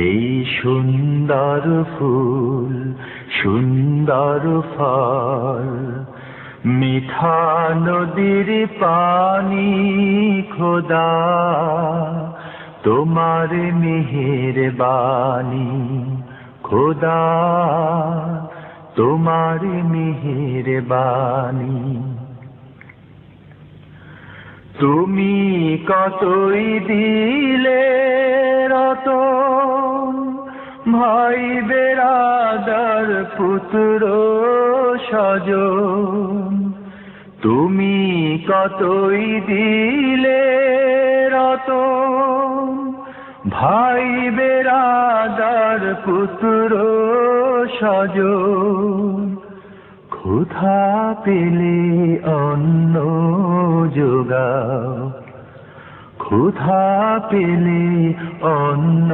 এই সুন্দর ফুল সুন্দর ফল, মিঠা নদীর পানি খোদা, তোমার মেহেরবানি খোদা, তোমার মেহেরবানি। তুমি কতই দিলে রতন, ভাই বেরাদার পুত্র স্বজন। তুমি কতই দিলে রতন, ভাই বেরাদার পুত্র স্বজন। ক্ষুধা পেলে অন্ন যোগাও, ক্ষুধা পেলে অন্ন